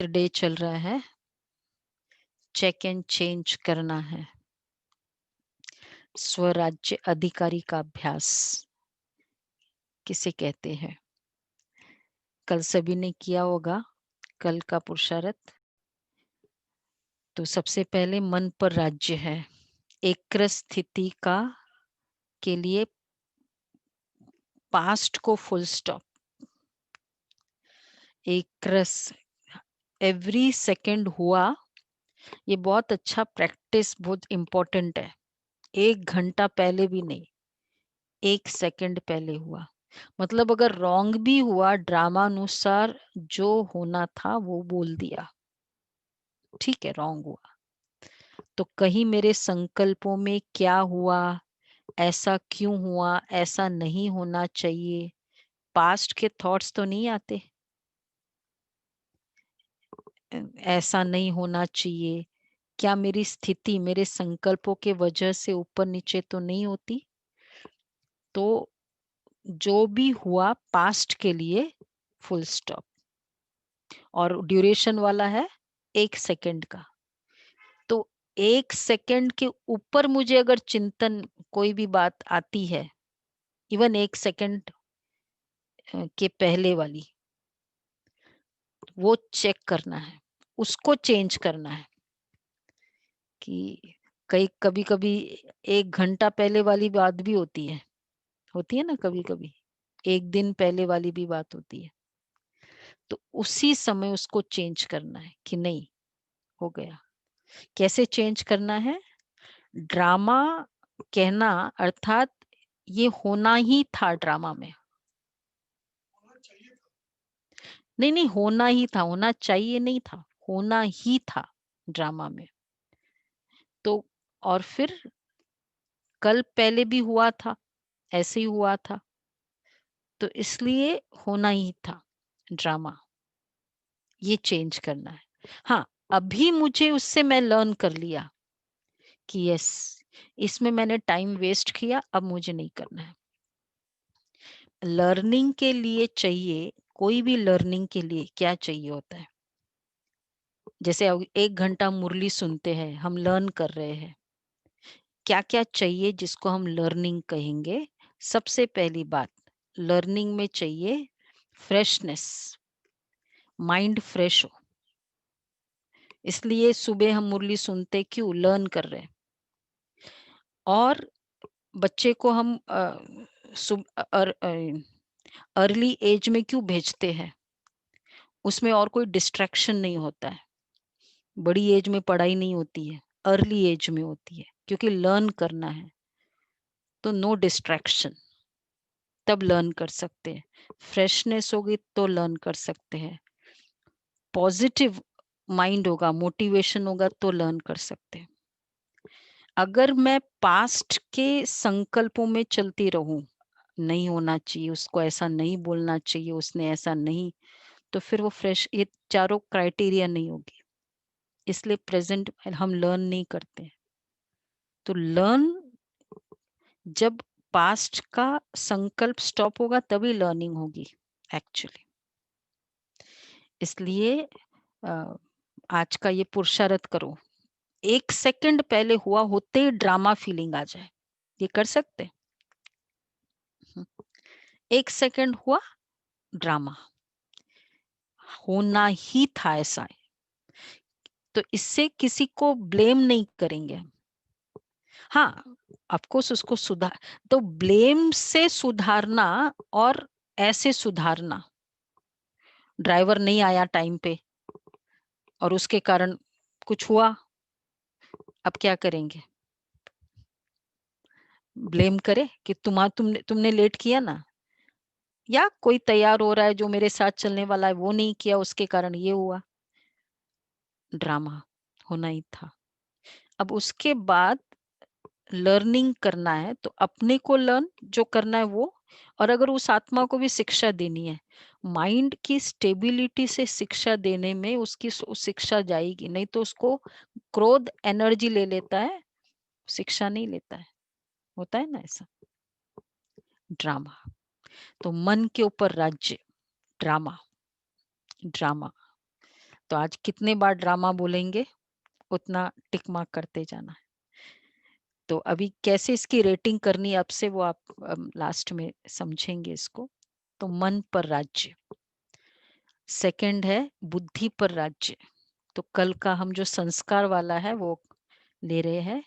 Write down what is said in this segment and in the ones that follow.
Day चल रहा है, चेक एंड चेंज करना है, स्वराज्य अधिकारी का अभ्यास किसे कहते हैं? कल सभी ने किया होगा कल का पुरुषार्थ। तो सबसे पहले मन पर राज्य है, एक स्थिति का के लिए पास्ट को फुल स्टॉप, एक रस एवरी सेकंड हुआ। ये बहुत अच्छा प्रैक्टिस, बहुत इंपॉर्टेंट है। 1 घंटा पहले भी नहीं, 1 सेकंड पहले हुआ। मतलब अगर रॉन्ग भी हुआ, ड्रामा अनुसार जो होना था वो बोल दिया, ठीक है, रॉन्ग हुआ तो कहीं मेरे संकल्पों में क्या हुआ, ऐसा क्यों हुआ, ऐसा नहीं होना चाहिए, पास्ट के थॉट्स तो नहीं आते, ऐसा नहीं होना चाहिए, क्या मेरी स्थिति मेरे संकल्पों के वजह से ऊपर नीचे तो नहीं होती। तो जो भी हुआ पास्ट के लिए फुल स्टॉप, और ड्यूरेशन वाला है 1 सेकंड का। तो 1 सेकंड के ऊपर मुझे अगर चिंतन कोई भी बात आती है, इवन 1 सेकंड के पहले वाली, वो चेक करना है, उसको चेंज करना है। कि कई कभी कभी 1 घंटा पहले वाली बात भी होती है ना, कभी कभी 1 दिन पहले वाली भी बात होती है। तो उसी समय उसको चेंज करना है कि नहीं, हो गया। कैसे चेंज करना है? ड्रामा कहना अर्थात ये होना ही था ड्रामा में। नहीं नहीं, होना ही था, होना चाहिए नहीं था, होना ही था ड्रामा में। तो और फिर कल पहले भी हुआ था, ऐसे ही हुआ था, तो इसलिए होना ही था ड्रामा। ये चेंज करना है। हाँ, अभी मुझे उससे मैं लर्न कर लिया कि यस, इसमें मैंने टाइम वेस्ट किया, अब मुझे नहीं करना है। लर्निंग के लिए चाहिए, कोई भी लर्निंग के लिए क्या चाहिए होता है? जैसे अब 1 घंटा मुरली सुनते हैं, हम लर्न कर रहे हैं, क्या क्या चाहिए जिसको हम लर्निंग कहेंगे? सबसे पहली बात, लर्निंग में चाहिए फ्रेशनेस, माइंड फ्रेश हो। इसलिए सुबह हम मुरली सुनते क्यों? लर्न कर रहे हैं। और बच्चे को हम अर्ली एज में क्यों भेजते हैं? उसमें और कोई डिस्ट्रैक्शन नहीं होता है, बड़ी एज में पढ़ाई नहीं होती है, अर्ली एज में होती है, क्योंकि लर्न करना है। तो नो डिस्ट्रैक्शन, तब लर्न कर सकते हैं। फ्रेशनेस होगी तो लर्न कर सकते हैं। पॉजिटिव माइंड होगा, मोटिवेशन होगा तो लर्न कर सकते हैं। अगर मैं पास्ट के संकल्पों में चलती रहूं, नहीं होना चाहिए, उसको ऐसा नहीं बोलना चाहिए, उसने ऐसा नहीं, तो फिर वो फ्रेश, ये चारों क्राइटेरिया नहीं होगी। इसलिए प्रेजेंट हम लर्न नहीं करते। तो लर्न, जब पास्ट का संकल्प स्टॉप होगा तभी लर्निंग होगी एक्चुअली। इसलिए आज का ये पुरुषार्थ करो, 1 सेकंड पहले हुआ होते ड्रामा फीलिंग आ जाए, ये कर सकते? 1 सेकंड हुआ, ड्रामा होना ही था ऐसा है। तो इससे किसी को ब्लेम नहीं करेंगे। हाँ, ऑफकोर्स उसको सुधार, तो ब्लेम से सुधारना और ऐसे सुधारना, ड्राइवर नहीं आया टाइम पे और उसके कारण कुछ हुआ, अब क्या करेंगे? ब्लेम करे कि तुमने लेट किया ना, या कोई तैयार हो रहा है जो मेरे साथ चलने वाला है वो नहीं किया, उसके कारण ये हुआ। ड्रामा होना ही था। अब उसके बाद लर्निंग करना है तो अपने को लर्न जो करना है वो, और अगर उस आत्मा को भी शिक्षा देनी है, माइंड की स्टेबिलिटी से शिक्षा देने में उसकी शिक्षा जाएगी, नहीं तो उसको क्रोध एनर्जी ले लेता है, शिक्षा नहीं लेता है, होता है ना ऐसा। ड्रामा, तो मन के ऊपर राज्य, ड्रामा, ड्रामा। तो आज कितने बार ड्रामा बोलेंगे उतना टिक मार्क करते जाना है। तो अभी कैसे इसकी रेटिंग करनी है अब से वो आप लास्ट में समझेंगे इसको। तो मन पर राज्य, सेकंड है बुद्धि पर राज्य। तो कल का हम जो संस्कार वाला है वो ले रहे हैं।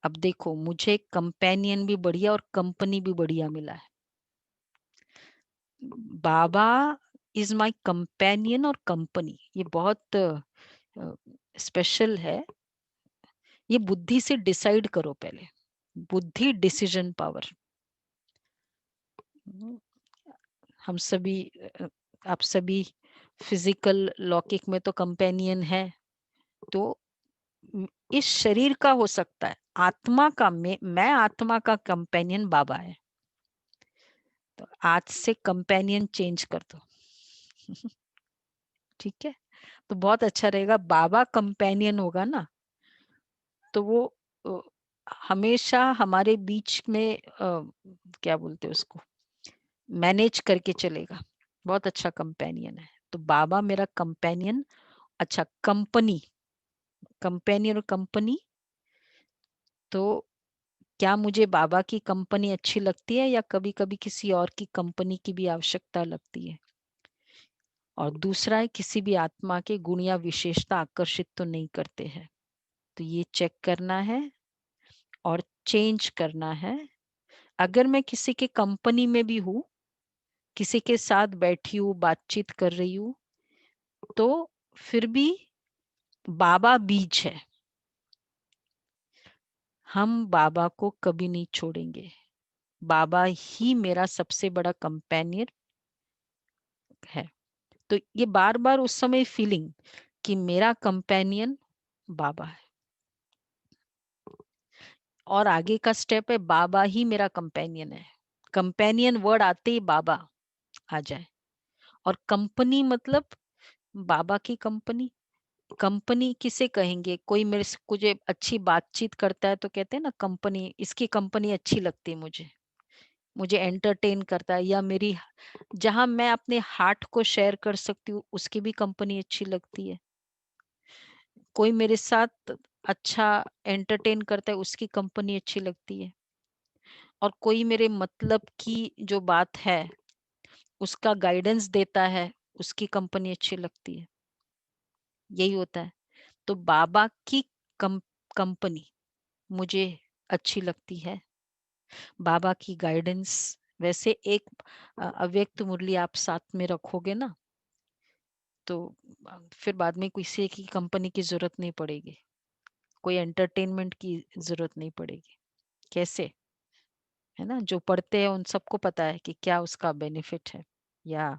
अब देखो मुझे कंपेनियन भी बढ़िया और कंपनी भी बढ़िया मिला है। बाबा इज माय कंपेनियन और कंपनी, ये बहुत स्पेशल है। ये बुद्धि से डिसाइड करो पहले, बुद्धि डिसीजन पावर। हम सभी आप सभी फिजिकल लौकिक में तो कंपेनियन है, तो इस शरीर का हो सकता है, आत्मा का मैं आत्मा का कंपेनियन बाबा है। तो आज से कंपेनियन चेंज कर दो। ठीक है, तो बहुत अच्छा रहेगा। बाबा कंपेनियन होगा ना तो वो अ, हमेशा हमारे बीच में क्या बोलते हैं उसको, मैनेज करके चलेगा। बहुत अच्छा कंपेनियन है। तो बाबा मेरा कंपेनियन। अच्छा, कंपनी, कंपेनियन और कंपनी, तो क्या मुझे बाबा की कंपनी अच्छी लगती है या कभी कभी किसी और की कंपनी की भी आवश्यकता लगती है? और दूसरा है किसी भी आत्मा के गुण या विशेषता आकर्षित तो नहीं करते हैं। तो ये चेक करना है और चेंज करना है। अगर मैं किसी के कंपनी में भी हूँ, किसी के साथ बैठी हूँ, बातचीत कर रही हूँ, तो फिर भी बाबा बीज है। हम बाबा को कभी नहीं छोड़ेंगे। बाबा ही मेरा सबसे बड़ा कंपेनियन है। तो ये बार बार उस समय फीलिंग कि मेरा कंपेनियन बाबा है। और आगे का स्टेप है बाबा ही मेरा कंपेनियन है। कंपेनियन वर्ड आते ही बाबा आ जाए। और कंपनी मतलब बाबा की कंपनी। कंपनी किसे कहेंगे? कोई मेरे से कुछ अच्छी बातचीत करता है तो कहते हैं ना कंपनी, इसकी कंपनी अच्छी लगती है मुझे, मुझे एंटरटेन करता है, या मेरी जहां मैं अपने हार्ट को शेयर कर सकती हूँ उसकी भी कंपनी अच्छी लगती है। कोई मेरे साथ अच्छा एंटरटेन करता है उसकी कंपनी अच्छी लगती है। और कोई मेरे मतलब की जो बात है उसका गाइडेंस देता है, उसकी कंपनी अच्छी लगती है। यही होता है। तो बाबा की कंपनी मुझे अच्छी लगती है। बाबा की गाइडेंस, वैसे एक अव्यक्त मुरली आप साथ में रखोगे ना तो फिर बाद में किसी की कंपनी की जरूरत नहीं पड़ेगी, कोई एंटरटेनमेंट की जरूरत नहीं पड़ेगी। कैसे? है ना, जो पढ़ते हैं उन सबको पता है कि क्या उसका बेनिफिट है। या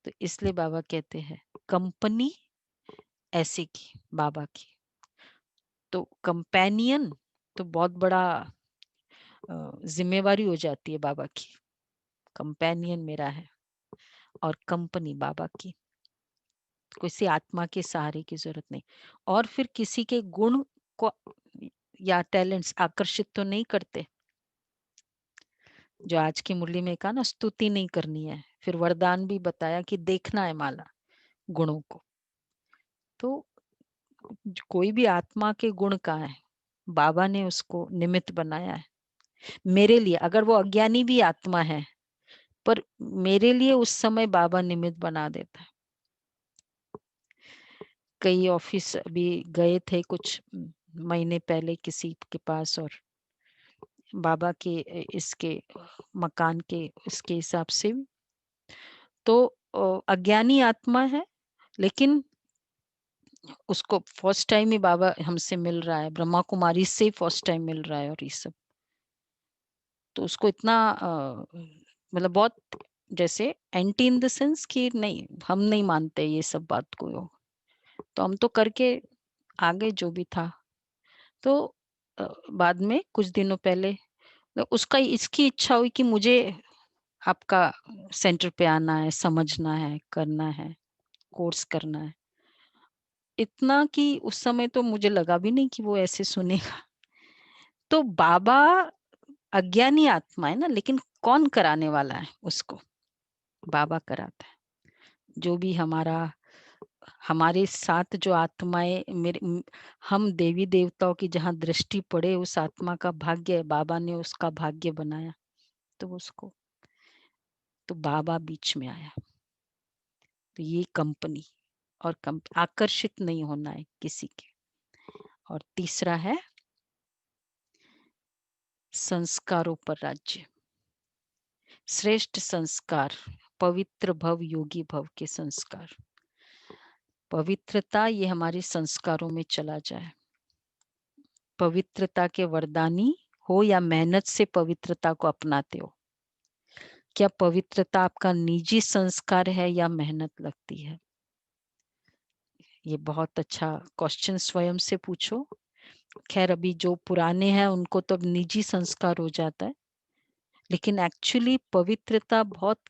तो इसलिए बाबा कहते हैं कंपनी ऐसे की बाबा की। तो कंपेनियन तो बहुत बड़ा जिम्मेवारी हो जाती है बाबा की। कंपेनियन मेरा है और कंपनी बाबा की। किसी आत्मा के सहारे की जरूरत नहीं। और फिर किसी के गुण को या टैलेंट्स आकर्षित तो नहीं करते। जो आज की मुरली में कहा ना, स्तुति नहीं करनी है। फिर वरदान भी बताया कि देखना है माला गुणों को। तो कोई भी आत्मा के गुण का है, बाबा ने उसको निमित्त बनाया है मेरे लिए। अगर वो अज्ञानी भी आत्मा है पर मेरे लिए उस समय बाबा निमित्त बना देता है। कई ऑफिस अभी गए थे कुछ महीने पहले किसी के पास, और बाबा के इसके मकान के इसके हिसाब से तो अज्ञानी आत्मा है, लेकिन उसको फर्स्ट टाइम ही बाबा हमसे मिल रहा है, ब्रह्मा कुमारी से फर्स्ट टाइम मिल रहा है और ये सब। तो उसको इतना मतलब बहुत जैसे एंटी इन द सेंस कि नहीं, हम नहीं मानते ये सब बात को। तो हम तो करके आगे जो भी था। तो बाद में कुछ दिनों पहले तो उसका इसकी इच्छा हुई कि मुझे आपका सेंटर पे आना है, समझना है, करना है, कोर्स करना है। इतना कि उस समय तो मुझे लगा भी नहीं कि वो ऐसे सुनेगा। तो बाबा अज्ञानी आत्मा है ना, लेकिन कौन कराने वाला है उसको? बाबा कराता है। जो भी हमारा हमारे साथ जो आत्माएं हम देवी देवताओं की जहाँ दृष्टि पड़े, उस आत्मा का भाग्य है, बाबा ने उसका भाग्य बनाया, तो उसको, तो बाबा बीच में आया। तो ये कंपनी, और आकर्षित नहीं होना है किसी के। और तीसरा है संस्कारों पर राज्य। श्रेष्ठ संस्कार, पवित्र भव, योगी भव के संस्कार। पवित्रता ये हमारे संस्कारों में चला जाए। पवित्रता के वरदानी हो या मेहनत से पवित्रता को अपनाते हो। क्या पवित्रता आपका निजी संस्कार है या मेहनत लगती है? ये बहुत अच्छा क्वेश्चन स्वयं से पूछो। खैर अभी जो पुराने हैं उनको तो अब निजी संस्कार हो जाता है, लेकिन एक्चुअली पवित्रता बहुत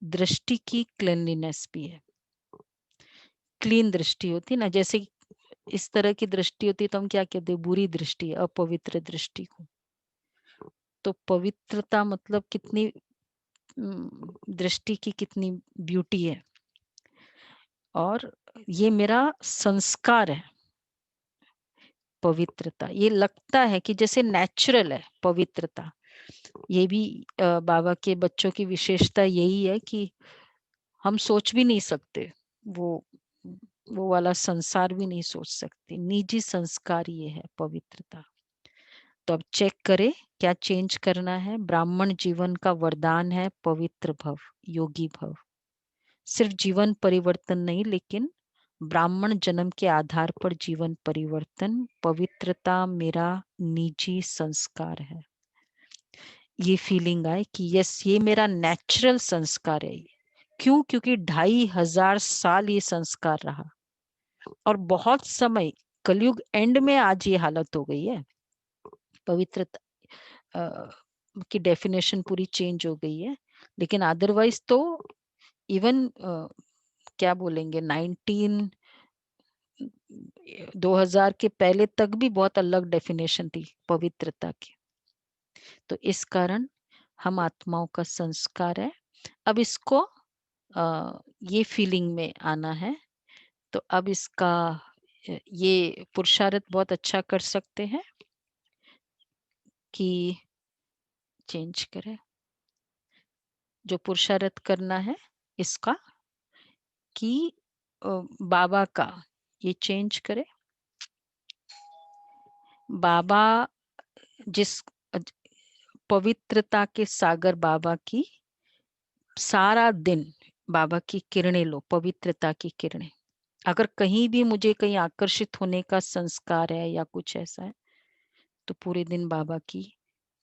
दृष्टि की क्लीनलीनेस भी है। क्लीन दृष्टि होती ना, जैसे इस तरह की दृष्टि होती तो हम क्या कहते हैं, बुरी दृष्टि, अपवित्र दृष्टि को। तो पवित्रता मतलब कितनी दृष्टि की कितनी ब्यूटी है, और ये मेरा संस्कार है। पवित्रता ये लगता है कि जैसे नेचुरल है पवित्रता। ये भी बाबा के बच्चों की विशेषता यही है कि हम सोच भी नहीं सकते, वो वो वाला संसार भी नहीं सोच सकते। निजी संस्कार ये है पवित्रता। तो अब चेक करें क्या चेंज करना है। ब्राह्मण जीवन का वरदान है पवित्र भव, योगी भव। सिर्फ जीवन परिवर्तन नहीं, लेकिन ब्राह्मण जन्म के आधार पर जीवन परिवर्तन। पवित्रता मेरा निजी संस्कार है। ये फीलिंग आए कि यस ये मेरा नेचुरल संस्कार है। क्यों? क्योंकि 2500 साल ये संस्कार रहा, और बहुत समय, कलयुग एंड में आज ये हालत हो गई है। पवित्रता की डेफिनेशन पूरी चेंज हो गई है, लेकिन अदरवाइज तो इवन क्या बोलेंगे 2000 के पहले तक भी बहुत अलग डेफिनेशन थी पवित्रता की। तो इस कारण हम आत्माओं का संस्कार है। अब इसको ये फीलिंग में आना है। तो अब इसका ये पुरुषार्थ बहुत अच्छा कर सकते हैं कि चेंज करें। जो पुरुषार्थ करना है इसका कि बाबा का ये चेंज करे। बाबा जिस पवित्रता के सागर बाबा की, सारा दिन बाबा की किरणें लो, पवित्रता की किरणें। अगर कहीं भी मुझे कहीं आकर्षित होने का संस्कार है या कुछ ऐसा है, तो पूरे दिन बाबा की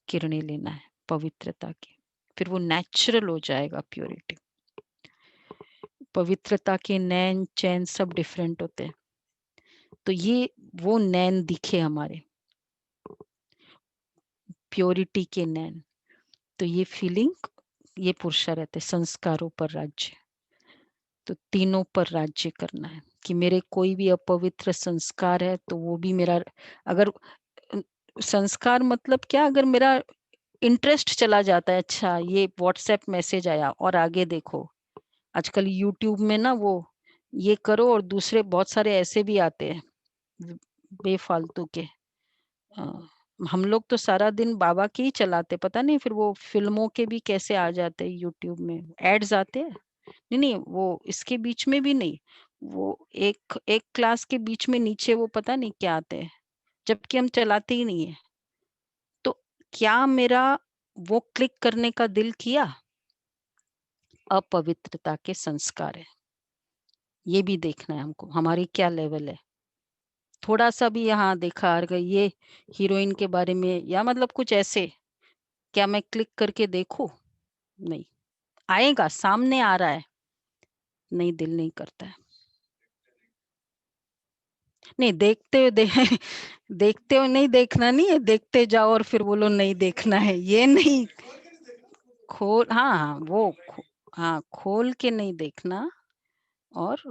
किरणें लेना है पवित्रता की। फिर वो नेचुरल हो जाएगा प्योरिटी। पवित्रता के नैन चैन सब डिफरेंट होते हैं, तो ये वो नैन दिखे हमारे, प्योरिटी के नैन। तो ये फीलिंग, ये पुरुषार्थ है संस्कारों पर राज्य। तो तीनों पर राज्य करना है कि मेरे कोई भी अपवित्र संस्कार है तो वो भी मेरा, अगर संस्कार मतलब क्या, अगर मेरा इंटरेस्ट चला जाता है, अच्छा ये व्हाट्सएप मैसेज आया और आगे देखो। आजकल यूट्यूब में ना वो ये करो, और दूसरे बहुत सारे ऐसे भी आते हैं बेफालतू के। हम लोग तो सारा दिन बाबा के ही चलाते, पता नहीं फिर वो फिल्मों के भी कैसे आ जाते हैं यूट्यूब में, एड्स आते हैं। नहीं नहीं, वो इसके बीच में भी नहीं, वो एक एक क्लास के बीच में नीचे वो पता नहीं क्या आते हैं, जबकि हम चलाते ही नहीं है। तो क्या मेरा वो क्लिक करने का दिल किया? अपवित्रता के संस्कार है। ये भी देखना है हमको, हमारी क्या लेवल है। थोड़ा सा भी यहाँ देखा अगर ये हीरोइन के बारे में या मतलब कुछ ऐसे, क्या मैं क्लिक करके देखूं? नहीं। आएगा, सामने आ रहा है, नहीं दिल नहीं करता है। नहीं देखते हुए देखते हुए नहीं, देखना नहीं है, देखते जाओ और फिर बोलो नहीं देखना है, ये नहीं। खोल, हाँ हाँ हाँ खोल के नहीं देखना। और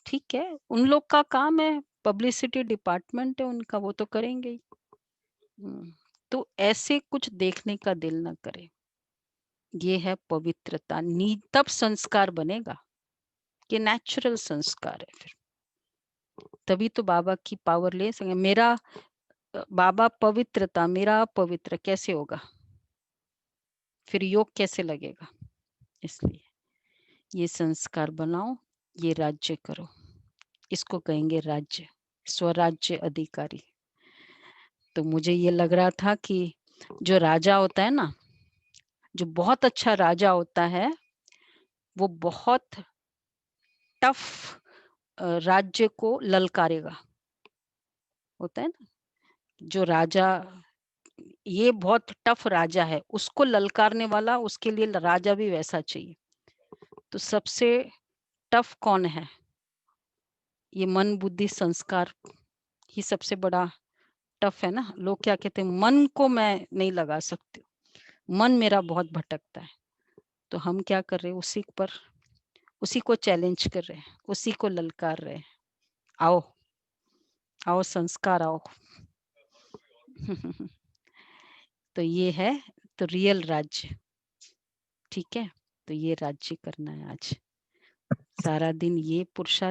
ठीक है, उन लोग का काम है, पब्लिसिटी डिपार्टमेंट है उनका, वो तो करेंगे ही। तो ऐसे कुछ देखने का दिल ना करे। ये है पवित्रता, नी तब संस्कार बनेगा। ये नेचुरल संस्कार है। फिर तभी तो बाबा की पावर ले सके। मेरा बाबा पवित्रता, मेरा अपवित्र कैसे होगा? फिर योग कैसे लगेगा? इसलिए ये संस्कार बनाओ, ये राज्य करो, इसको कहेंगे राज्य, स्वराज्य अधिकारी। तो मुझे ये लग रहा था कि जो राजा होता है ना, जो बहुत अच्छा राजा होता है, वो बहुत टफ राज्य को ललकारेगा। होता है ना, जो राजा, ये बहुत टफ राजा है, उसको ललकारने वाला, उसके लिए राजा भी वैसा चाहिए। तो सबसे टफ कौन है? ये मन बुद्धि संस्कार ही सबसे बड़ा टफ है ना। लोग क्या कहते हैं, मन को मैं नहीं लगा सकती, मन मेरा बहुत भटकता है। तो हम क्या कर रहे हैं, उसी पर, उसी को चैलेंज कर रहे हैं, उसी को ललकार रहे हैं। आओ, आओ संस्कार आओ। तो ये है तो रियल राज्य। ठीक है, तो ये राज्य करना है आज। सारा दिन ये पुरुषार्थ